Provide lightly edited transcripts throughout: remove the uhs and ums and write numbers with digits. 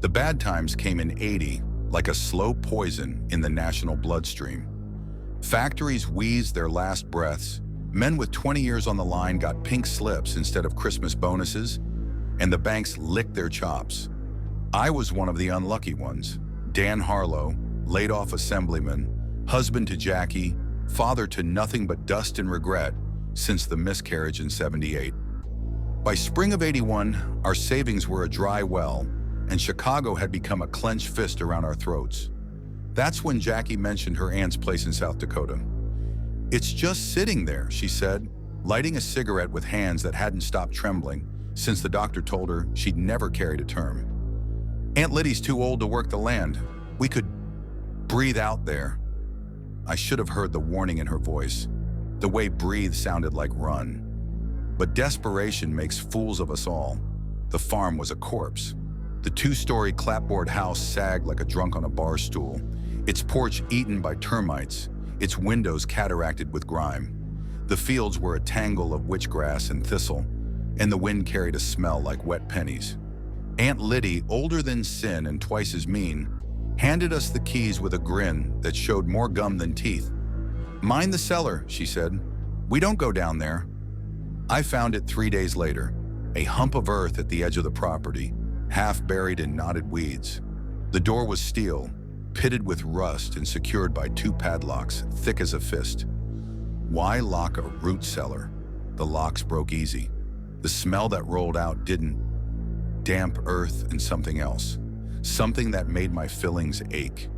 The bad times came in 80, like a slow poison in the national bloodstream. Factories wheezed their last breaths, men with 20 years on the line got pink slips instead of Christmas bonuses, and the banks licked their chops. I was one of the unlucky ones. Dan Harlow, laid-off assemblyman, husband to Jackie, father to nothing but dust and regret since the miscarriage in '78. By spring of '81, our savings were a dry well, and Chicago had become a clenched fist around our throats. That's when Jackie mentioned her aunt's place in South Dakota. "It's just sitting there," she said, lighting a cigarette with hands that hadn't stopped trembling since the doctor told her she'd never carried a term. "Aunt Liddy's too old to work the land. We could breathe out there." I should have heard the warning in her voice. The way breathe sounded like run. But desperation makes fools of us all. The farm was a corpse. The two-story clapboard house sagged like a drunk on a bar stool, its porch eaten by termites, its windows cataracted with grime. The fields were a tangle of witchgrass and thistle, and the wind carried a smell like wet pennies. Aunt Liddy, older than sin and twice as mean, handed us the keys with a grin that showed more gum than teeth. "Mind the cellar," she said. "We don't go down there." I found it 3 days later, a hump of earth at the edge of the property, half buried in knotted weeds. The door was steel, pitted with rust and secured by 2 padlocks, thick as a fist. Why lock a root cellar? The locks broke easy. The smell that rolled out didn't. Damp earth and something else. Something that made my fillings ache.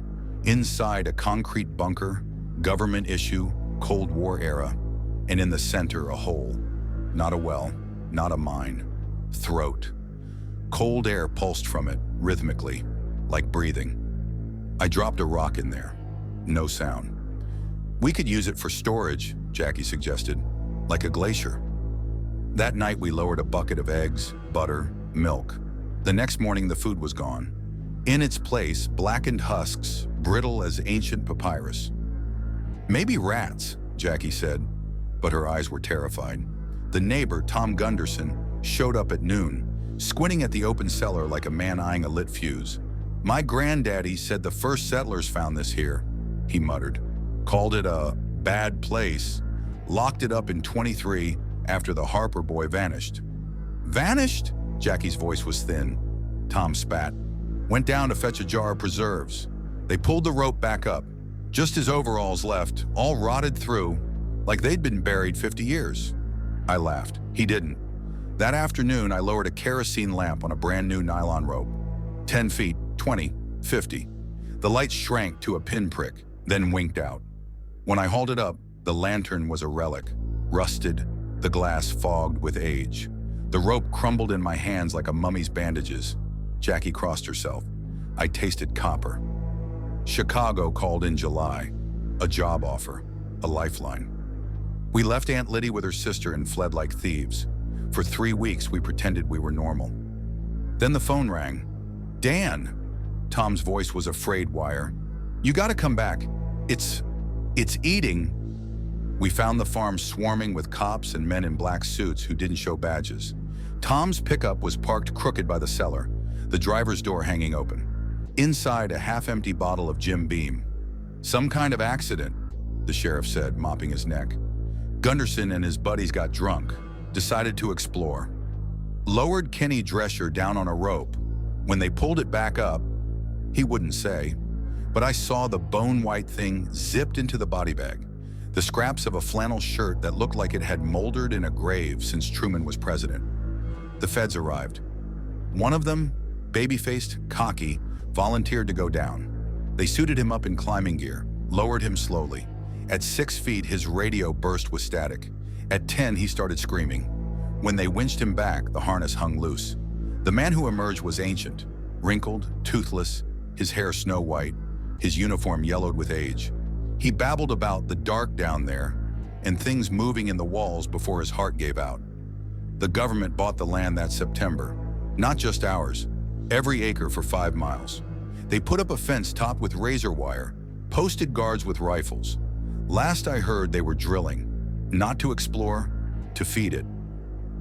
Inside, a concrete bunker, government issue, Cold War era, and in the center, a hole. Not a well, not a mine. Throat. Cold air pulsed from it, rhythmically, like breathing. I dropped a rock in there. No sound. "We could use it for storage," Jackie suggested, "like a glacier." That night we lowered a bucket of eggs, butter, milk. The next morning the food was gone. In its place, blackened husks, brittle as ancient papyrus. "Maybe rats," Jackie said, but her eyes were terrified. The neighbor, Tom Gunderson, showed up at noon, squinting at the open cellar like a man eyeing a lit fuse. "My granddaddy said the first settlers found this here," he muttered. "Called it a bad place. Locked it up in '23 after the Harper boy vanished." "Vanished?" Jackie's voice was thin. Tom spat. "Went down to fetch a jar of preserves. They pulled the rope back up. Just his overalls left, all rotted through, like they'd been buried 50 years. I laughed. He didn't. That afternoon, I lowered a kerosene lamp on a brand new nylon rope. 10 feet, 20, 50. The light shrank to a pinprick, then winked out. When I hauled it up, the lantern was a relic, rusted, the glass fogged with age. The rope crumbled in my hands like a mummy's bandages. Jackie crossed herself. I tasted copper. Chicago called in July. A job offer, a lifeline. We left Aunt Liddy with her sister and fled like thieves. For 3 weeks, we pretended we were normal. Then the phone rang. "Dan!" Tom's voice was a frayed wire. "You gotta come back. It's eating." We found the farm swarming with cops and men in black suits who didn't show badges. Tom's pickup was parked crooked by the cellar, the driver's door hanging open. Inside, a half-empty bottle of Jim Beam. "Some kind of accident," the sheriff said, mopping his neck. Gunderson and his buddies got drunk, decided to explore. Lowered Kenny Drescher down on a rope. When they pulled it back up, he wouldn't say, but I saw the bone-white thing zipped into the body bag, the scraps of a flannel shirt that looked like it had moldered in a grave since Truman was president. The feds arrived. One of them, baby-faced, cocky, volunteered to go down. They suited him up in climbing gear, lowered him slowly. At 6 feet, his radio burst with static. At 10, he started screaming. When they winched him back, the harness hung loose. The man who emerged was ancient, wrinkled, toothless, his hair snow-white, his uniform yellowed with age. He babbled about the dark down there and things moving in the walls before his heart gave out. The government bought the land that September, not just ours, every acre for 5 miles. They put up a fence topped with razor wire, posted guards with rifles. Last I heard, they were drilling, not to explore, to feed it.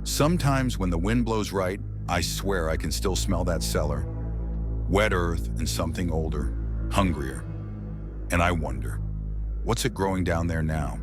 Sometimes when the wind blows right, I swear I can still smell that cellar. Wet earth and something older, hungrier. And I wonder, what's it growing down there now?